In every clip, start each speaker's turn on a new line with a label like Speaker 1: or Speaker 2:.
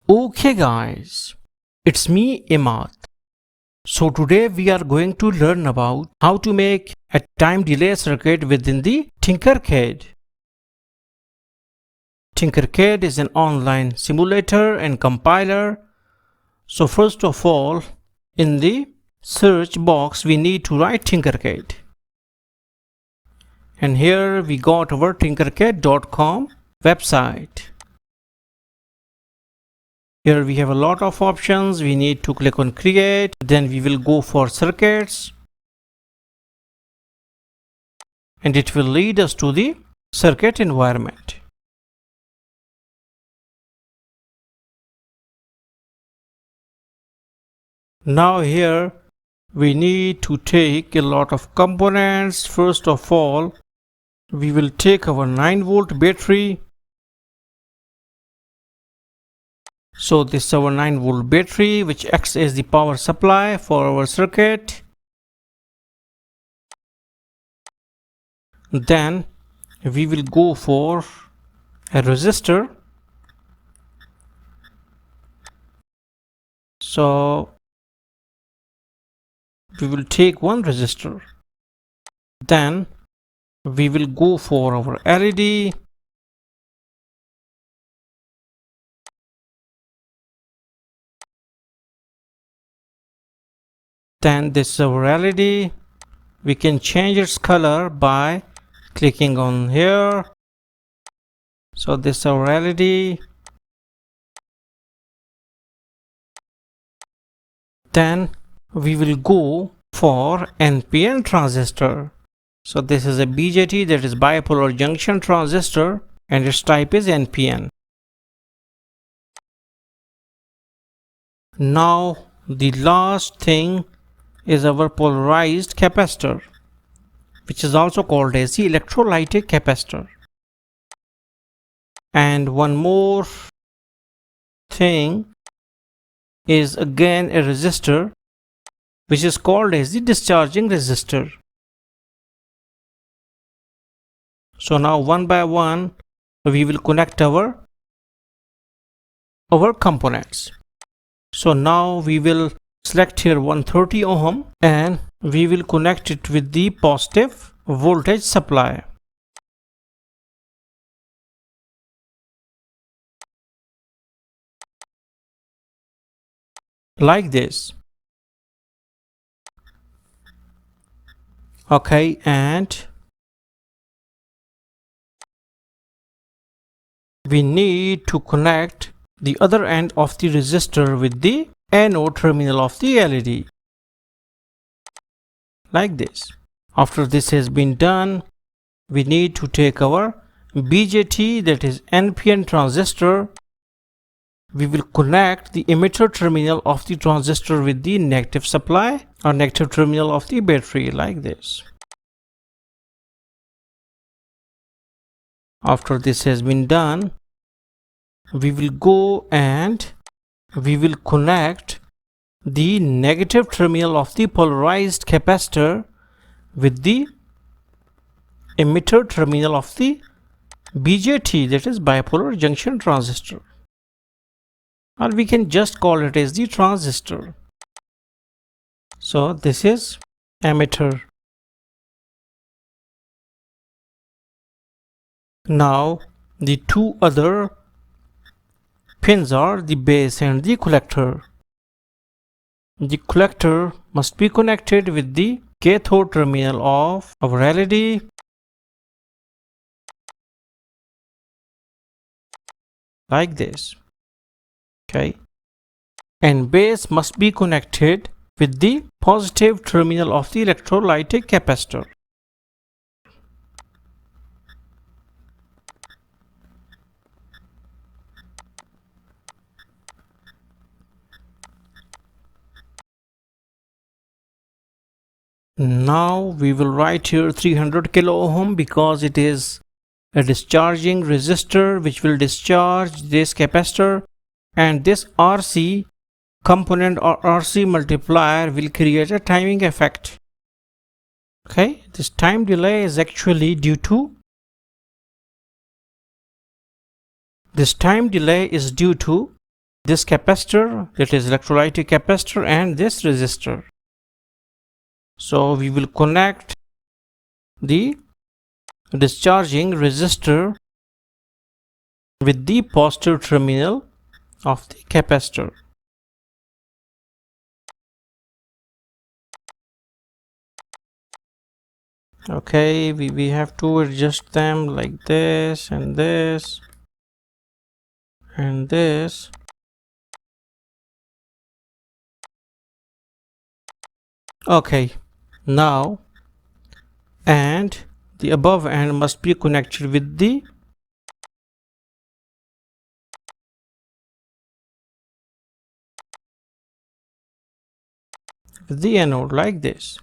Speaker 1: Okay guys, it's me Imad. So today we are going to learn about how to make a time delay circuit within the Tinkercad. Tinkercad is an online simulator and compiler. So first of all, in the search box we need to write Tinkercad. And here we got our tinkercad.com website. Here we have a lot of options. We need to click on create. Then we will go for circuits. And it will lead us to the circuit environment. Now here we need to take a lot of components. First of all, we will take our 9-volt battery. So this is our 9-volt battery which acts as the power supply for our circuit. Then we will go for a resistor. So we will take one resistor. Then we will go for our LED. Then this is our LED. We can change its color by clicking on here. So this is our LED. Then we will go for NPN transistor. So this is a BJT, that is bipolar junction transistor, and its type is NPN. Now the last thing is our polarized capacitor, which is also called as the electrolytic capacitor. And one more thing is again a resistor, which is called as the discharging resistor. So now one by one we will connect our components. So now we will select here 130 ohm and we will connect it with the positive voltage supply. Like this. Okay, and we need to connect the other end of the resistor with the anode terminal of the LED. Like this. After this has been done, we need to take our BJT, that is NPN transistor. We will connect the emitter terminal of the transistor with the negative supply or negative terminal of the battery, like this. After this has been done, we will go and we will connect the negative terminal of the polarized capacitor with the emitter terminal of the BJT, that is bipolar junction transistor, or we can just call it as the transistor. So this is emitter. Now the two other pins are the base and the collector. The collector must be connected with the cathode terminal of our LED. Like this. Okay. And base must be connected with the positive terminal of the electrolytic capacitor. Now we will write here 300 kilo ohm because it is a discharging resistor which will discharge this capacitor, and this RC component or RC multiplier will create a timing effect. Okay, this time delay is actually due to this capacitor, that is electrolytic capacitor, and this resistor. So we will connect the discharging resistor with the positive terminal of the capacitor. Okay, we have to adjust them like this and this and this. Okay, now and the above end must be connected with the anode like this.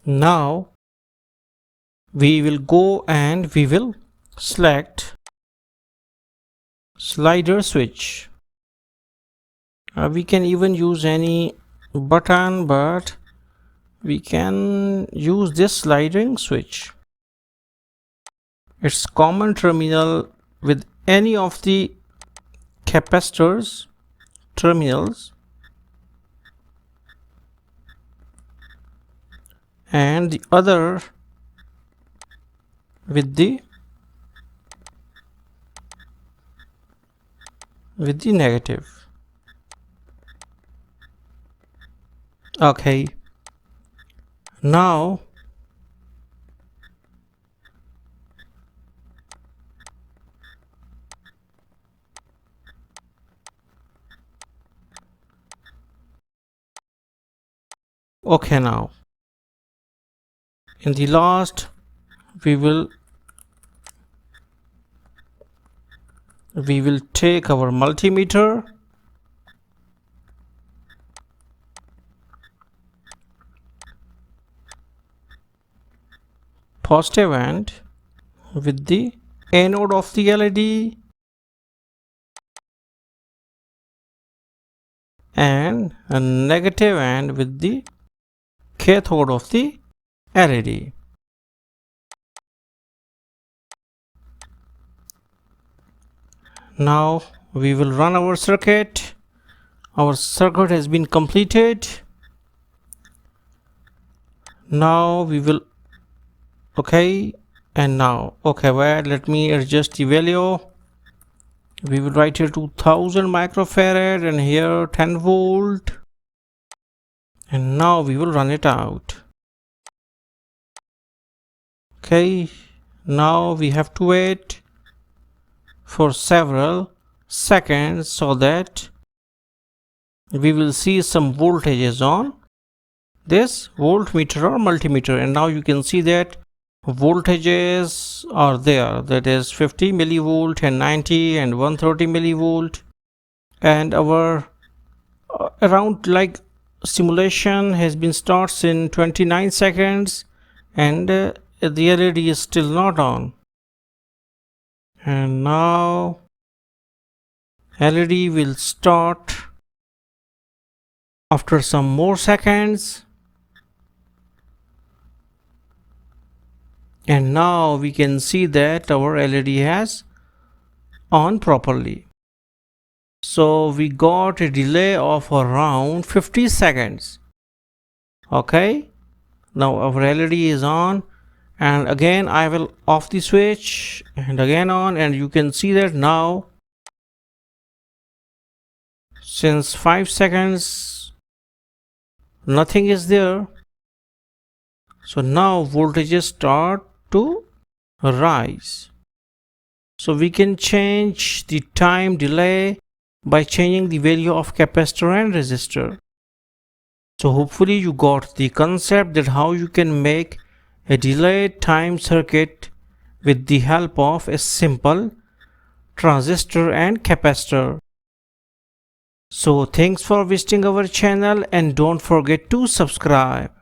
Speaker 1: Now we will go and we will select slider switch. We can even use any button, but we can use this sliding switch. It's common terminal with any of the capacitors terminals, and the other with the negative. Okay, now now in the last we will take our multimeter positive end with the anode of the LED and a negative end with the cathode of the LED. Now we will run our circuit. Our circuit has been completed. Now we will and now well, let me adjust the value. We will write here 2000 microfarad and here 10 volt, and now we will run it out. Now we have to wait for several seconds so that we will see some voltages on this voltmeter or multimeter, and now you can see that voltages are there, that is 50 millivolt and 90 and 130 millivolt, and our around like simulation has been starts in 29 seconds and the LED is still not on. And now LED will start after some more seconds, and now we can see that our LED has on properly. So we got a delay of around 50 seconds. Now our LED is on, and again I will off the switch and again on, and you can see that now since 5 seconds nothing is there. So now voltages start to rise. So we can change the time delay by changing the value of capacitor and resistor. So hopefully you got the concept that how you can make a delayed time circuit with the help of a simple transistor and capacitor. So thanks for visiting our channel and don't forget to subscribe.